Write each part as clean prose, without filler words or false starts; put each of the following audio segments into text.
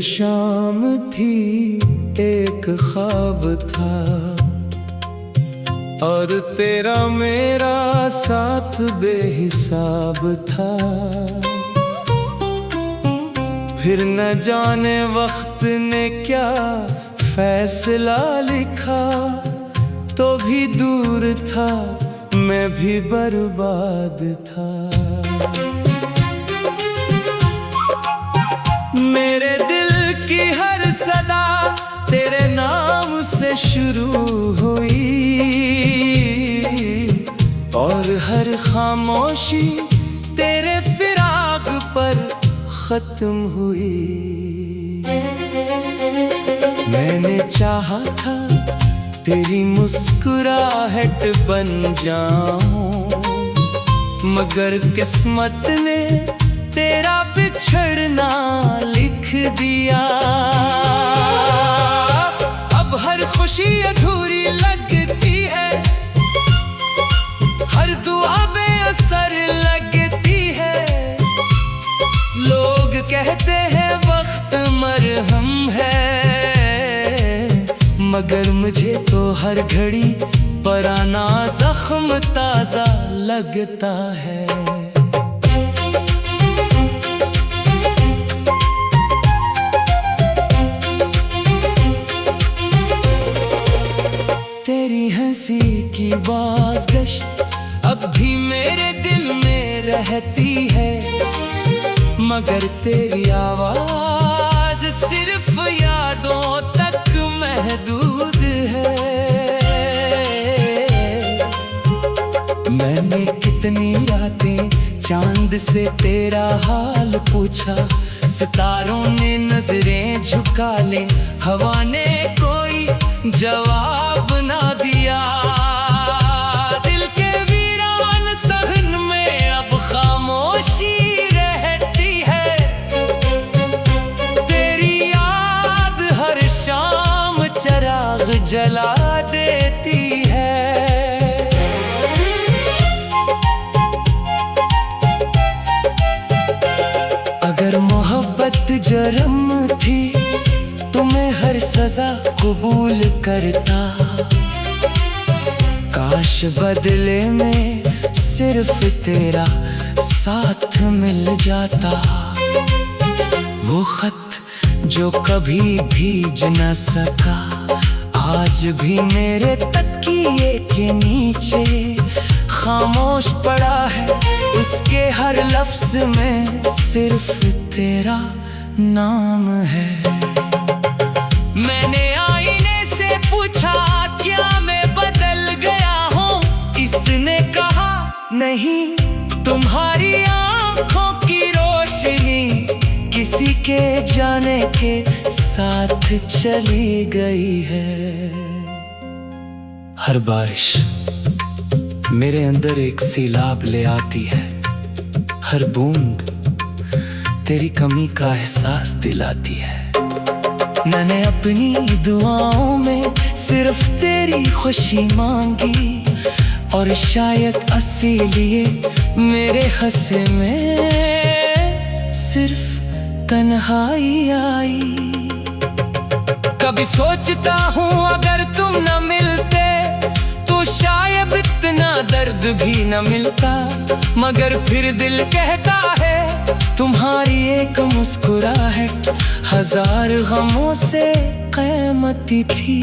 शाम थी, एक ख्वाब था और तेरा मेरा साथ बेहिसाब था। फिर न जाने वक्त ने क्या फैसला लिखा, तो भी दूर था मैं भी बर्बाद था। मेरे दिल की हर सदा तेरे नाम से शुरू हुई और हर खामोशी तेरे फिराक पर खत्म हुई। मैंने चाहा था तेरी मुस्कुराहट बन जाऊं, मगर किस्मत ने तेरा बिछड़ना लिख दिया। अब हर खुशी अधूरी लगती है, हर दुआ बेअसर लगती है। लोग कहते हैं वक्त मरहम है, मगर मुझे तो हर घड़ी पुराना जख्म ताजा लगता है। तेरी हंसी की बाज़गश्त अब भी मेरे दिल में रहती है, मगर तेरी आवाज सिर्फ यादों तक महदूद है। मैंने कितनी रातें चांद से तेरा हाल पूछा, सितारों ने नजरें झुका ले, हवा ने कोई जवाब ना दिया। दिल के वीरान सहन में अब खामोशी रहती है, तेरी याद हर शाम चिराग जला देती है। अगर मोहब्बत जुर्म थी तो मैं हर सजा कबूल करता, काश बदले में सिर्फ तेरा साथ मिल जाता। वो खत जो कभी भीज न सका, आज भी मेरे तकिए के नीचे खामोश पड़ा है। उसके हर लफ्ज में सिर्फ तेरा नाम है। मैंने आईने से पूछा क्या मैं बदल गया हूँ, इसने कहा नहीं, तुम्हारी आंखों की रोशनी किसी के जाने के साथ चली गई है। हर बारिश मेरे अंदर एक सैलाब ले आती है, हर बूंद तेरी कमी का एहसास दिलाती है। मैंने अपनी दुआओं में सिर्फ तेरी खुशी मांगी, और शायद इसीलिए मेरे हंसे में सिर्फ तन्हाई आई। कभी सोचता हूँ अगर तुम न मिलते तो शायद इतना दर्द भी न मिलता, मगर फिर दिल कहता है तुम्हारी एक मुस्कुराहट हजार गमों से कीमती थी।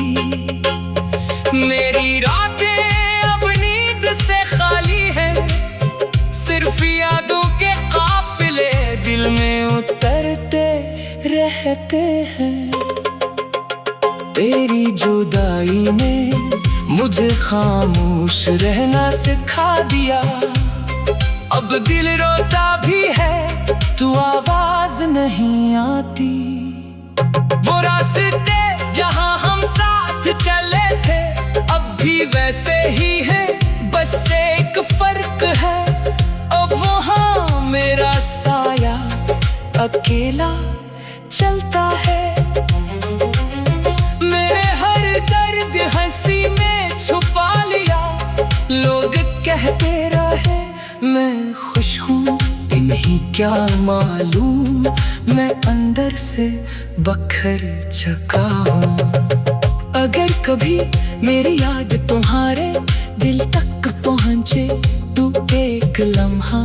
मेरी रातें अब नींद से खाली है, सिर्फ यादों के काफिले दिल में उतरते रहते हैं। तेरी जुदाई ने मुझे खामोश रहना सिखा दिया, अब दिल रोता भी है तू आवाज नहीं आती। वो रास्ते जहां हम साथ चले थे अब भी वैसे ही है, बस एक फर्क है, अब वहां मेरा साया अकेला चलता है। मेरे हर दर्द हंसी में छुपा लिया, लोग कहते रहे मैं खुश हूँ इन नहीं क्या मालूम, मैं अंदर से बखर चुका हूँ। अगर कभी मेरी याद तुम्हारे दिल तक पहुँचे, तू एक लम्हा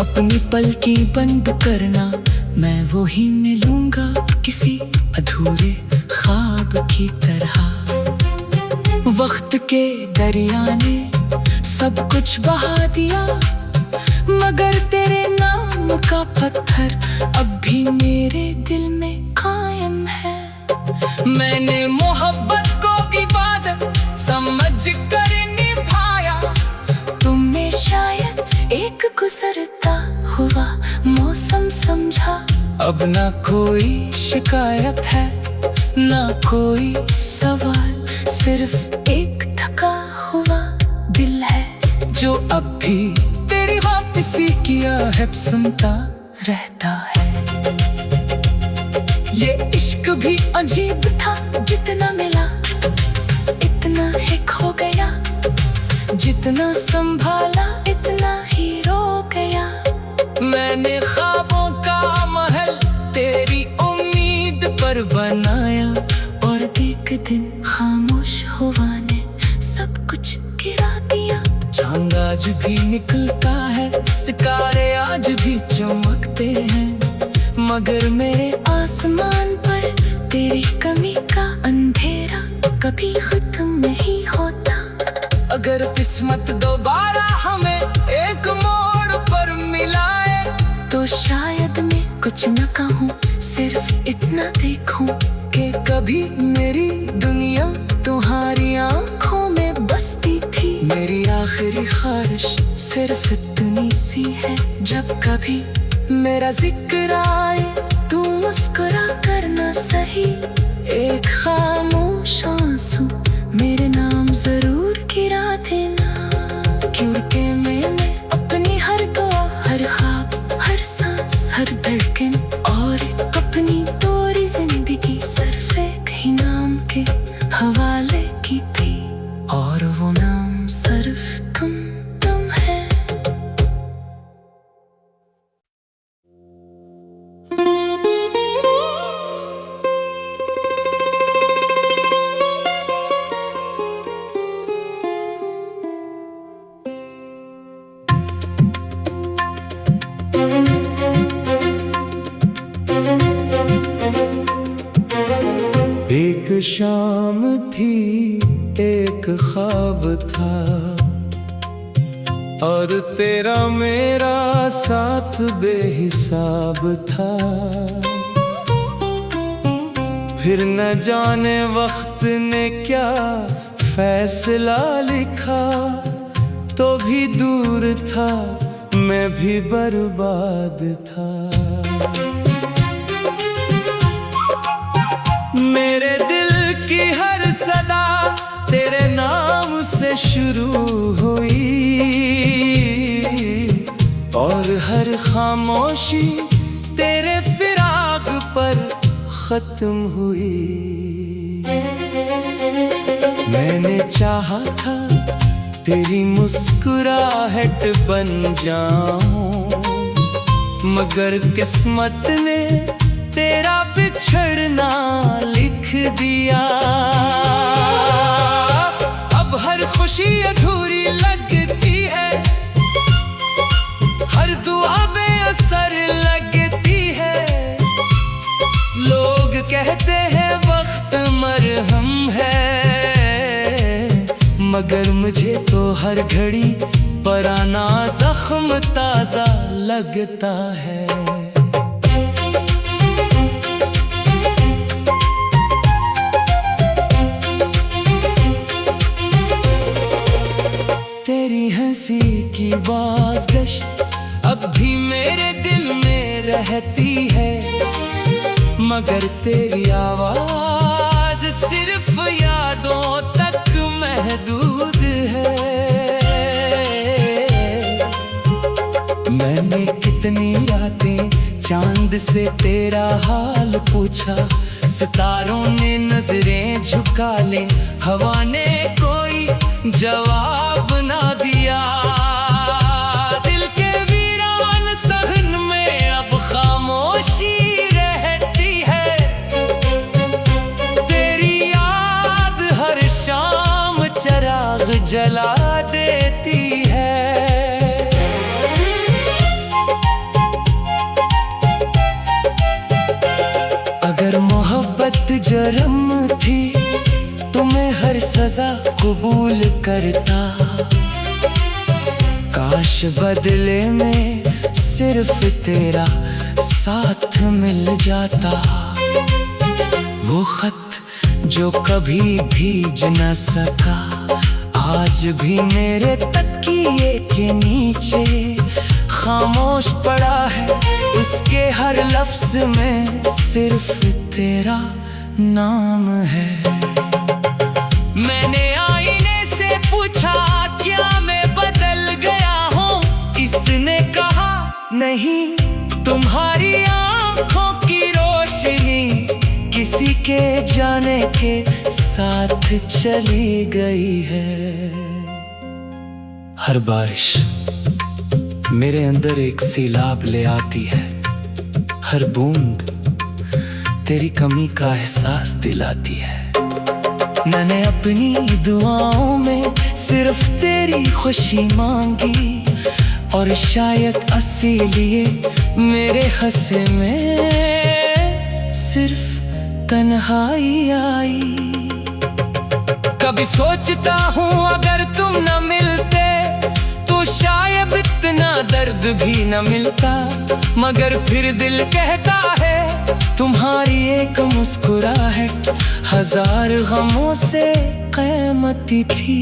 अपनी पलकी बंद करना, मैं वो ही मिलूंगा किसी अधूरे ख्वाब की तरह। वक्त के दरिया ने सब कुछ बहा दिया, मगर तेरे नाम का पत्थर अब भी मेरे दिल में कायम है। मैंने मोहब्बत को इबादत समझ कर निभाया, तुमने शायद एक गुजरता हुआ मौसम समझा। अब ना कोई शिकायत है, ना कोई सवाल, सिर्फ एक थका हुआ दिल है जो अब भी तेरी वापसी की आहट सुनता रहता है। ये इश्क भी अजीब था, जितना मिला इतना ही खो गया, जितना संभाला इतना ही रो गया। मैंने ख्वाबों का महल तेरी उम्मीद पर बनाया, और एक दिन खामोश हुआ ने सब कुछ गिरा दिया। चांद आज भी निकलता है, सितारे आज भी चमकते हैं, मगर मेरे आसमान पर तेरी कमी का अंधेरा कभी खत्म नहीं होता। अगर किस्मत दोबारा हमें एक मोड़ पर मिलाए, तो शायद मैं कुछ न कहूँ, सिर्फ इतना देखूं कि कभी मेरी दुनिया तुम्हारी आंखों में बसती थी। मेरी आखिरी ख्वाहिश सिर्फ इतनी सी है, जब कभी मेरा जिक्र आए तू मुस्कुरा करना सही। एक खामोश आंसू मेरे नाम जरूर गिरा देना, क्योंकि मैंने अपनी हर दुआ, हर ख्वाब, हर सांस, हर धड़कन और अपनी पूरी जिंदगी सिर्फ एक ही नाम के हवाले की थी, और वो नाम सिर्फ तुम है। एक शाम थी, एक ख्वाब था, और तेरा मेरा साथ बेहिसाब था। फिर न जाने वक्त ने क्या फैसला लिखा, तो भी दूर था, मैं भी बर्बाद था। मेरे दिल की हर सदा तेरे नाम से शुरू हुई, और हर खामोशी तेरे फिराक पर खत्म हुई। मैंने चाहा था तेरी मुस्कुराहट बन जाऊं, मगर किस्मत ने तेरा बिछड़ना लिख दिया। अब हर खुशी अधूरी लगती है, हर दुआ बेअसर लगती है। लोग कहते हैं वक्त मरहम है, मगर मुझे तो हर घड़ी पुराना जख्म ताजा लगता है। तेरी हंसी की बाज़गश्त अब भी मेरे दिल में रहती है, मगर तेरी आवाज सिर्फ यादों तक महदूद है। मैंने कितनी रातें चांद से तेरा हाल पूछा, सितारों ने नजरें झुका ले, हवा ने कोई जवाब ना दिया। दिल के वीरान करता, काश बदले में सिर्फ तेरा साथ मिल जाता। वो खत जो कभी भीज न सका, आज भी मेरे तकिए के नीचे खामोश पड़ा है। उसके हर लफ्ज में सिर्फ तेरा नाम है। मैंने आईने से पूछा, क्या मैं बदल गया हूँ? इसने कहा नहीं, तुम्हारी आंखों की रोशनी किसी के जाने के साथ चली गई है। हर बारिश मेरे अंदर एक सैलाब ले आती है, हर बूंद तेरी कमी का एहसास दिलाती है। मैंने अपनी दुआओं में सिर्फ तेरी खुशी मांगी, और शायद इसीलिए मेरे हंसे में सिर्फ तन्हाई आई। कभी सोचता हूँ अगर तुम न मिलते तो शायद इतना दर्द भी न मिलता, मगर फिर दिल कहता है तुम्हारी एक मुस्कुराहट हजार गमों से कीमती थी।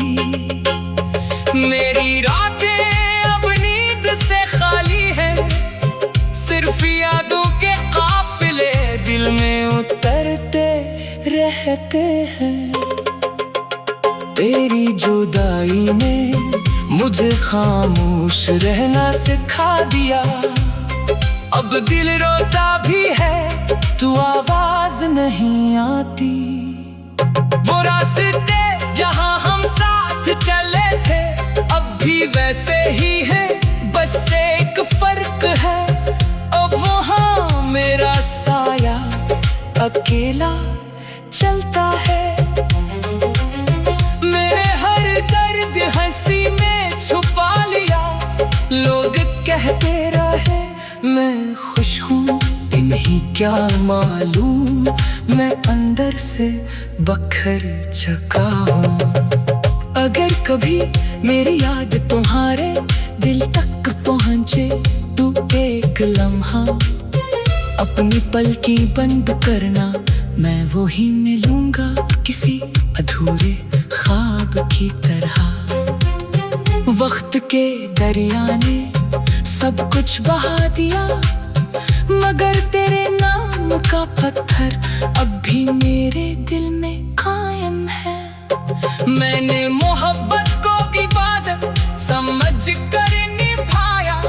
मेरी रातें अब नींद से खाली है, सिर्फ यादों के काफिले दिल में उतरते रहते हैं। तेरी जुदाई ने मुझे खामोश रहना सिखा दिया, अब दिल रोता भी है तू आवाज नहीं आती। वो रास्ते जहां हम साथ चले थे अब भी वैसे ही है, बस एक फर्क है, अब वहां मेरा साया अकेला चलता है। मेरे हर दर्द हंसी में छुपा लिया, लोग कहते रहे मैं खुश हूँ, इन्हीं क्या मालूम मैं अंदर से बखर चुका हूँ। अगर कभी मेरी याद तुम्हारे दिल तक पहुँचे तो एक लम्हा अपनी पलकें बंद करना, मैं वो ही मिलूंगा किसी अधूरे ख्वाब की तरह। वक्त के दरिया ने सब कुछ बहा दिया, मगर तेरे नाम का पत्थर अब भी मेरे दिल में कायम है। मैंने मोहब्बत को इबादत समझ कर निभाया,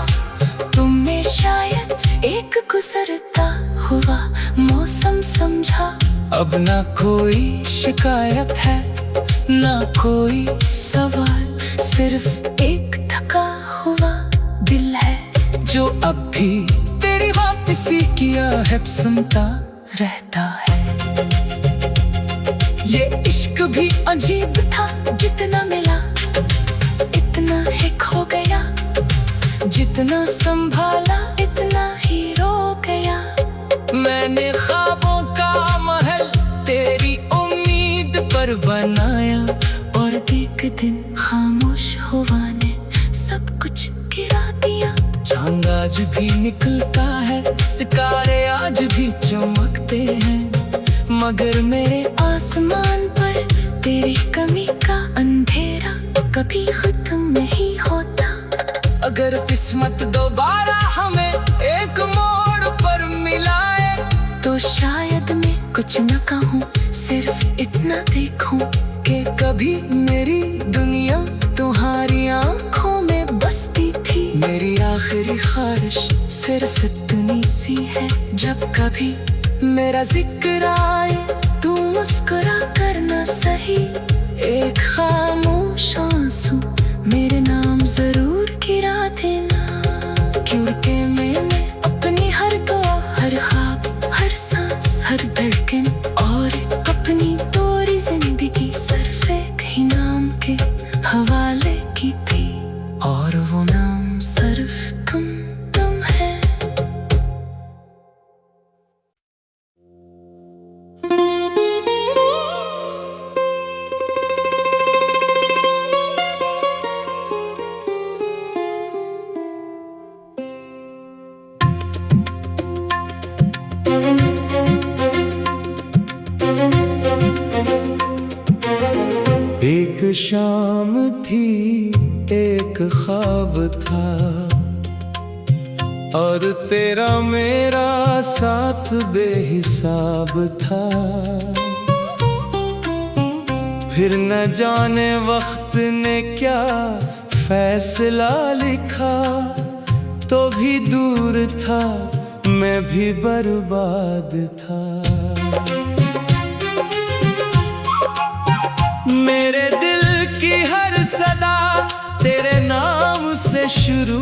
तुमने शायद एक गुजरता हुआ मौसम समझा। अब ना कोई शिकायत है ना कोई सवाल, सिर्फ एक थका हुआ दिल है जो अब भी तेरी वापसी की आहट सुनता रहता है। ये इश्क भी अजीब था, जितना मिला इतना ही खो गया, जितना संभाला इतना ही रो गया। मैंने ख्वाबों का महल तेरी उम्मीद पर बनाया, और एक दिन खामोश हुआ ने सब कुछ गिरा दिया। चांद आज भी निकलता है, सितारे आज भी चमकते हैं, मगर मेरे आसमान पर तेरी कमी का अंधेरा कभी खत्म नहीं होता। अगर किस्मत दोबारा हमें एक मोड़ पर मिलाए तो शायद मैं कुछ न कहूँ, सिर्फ इतना देखूं कि कभी मेरी दुनिया तुम्हारी आंखों में बसती थी। मेरी आखिरी ख्वाहिश सिर्फ इतनी सी है, जब कभी मेरा जिक्र आए तू मुस्कुरा करना सही। एक खामोश आंसू मेरे नाम जरूर गिरा देना, क्योंकि मैंने अपनी हर दुआ, हर ख्वाब, हर सांस, हर धड़कन और अपनी पूरी जिंदगी सिर्फ एक ही नाम के हवाले की थी, और वो नाम सिर्फ तुम है। शाम थी, एक ख्वाब था, और तेरा मेरा साथ बेहिसाब था। फिर न जाने वक्त ने क्या फैसला लिखा, तो भी दूर था, मैं भी बर्बाद था। मेरे दिल की हर सदा तेरे नाम से शुरू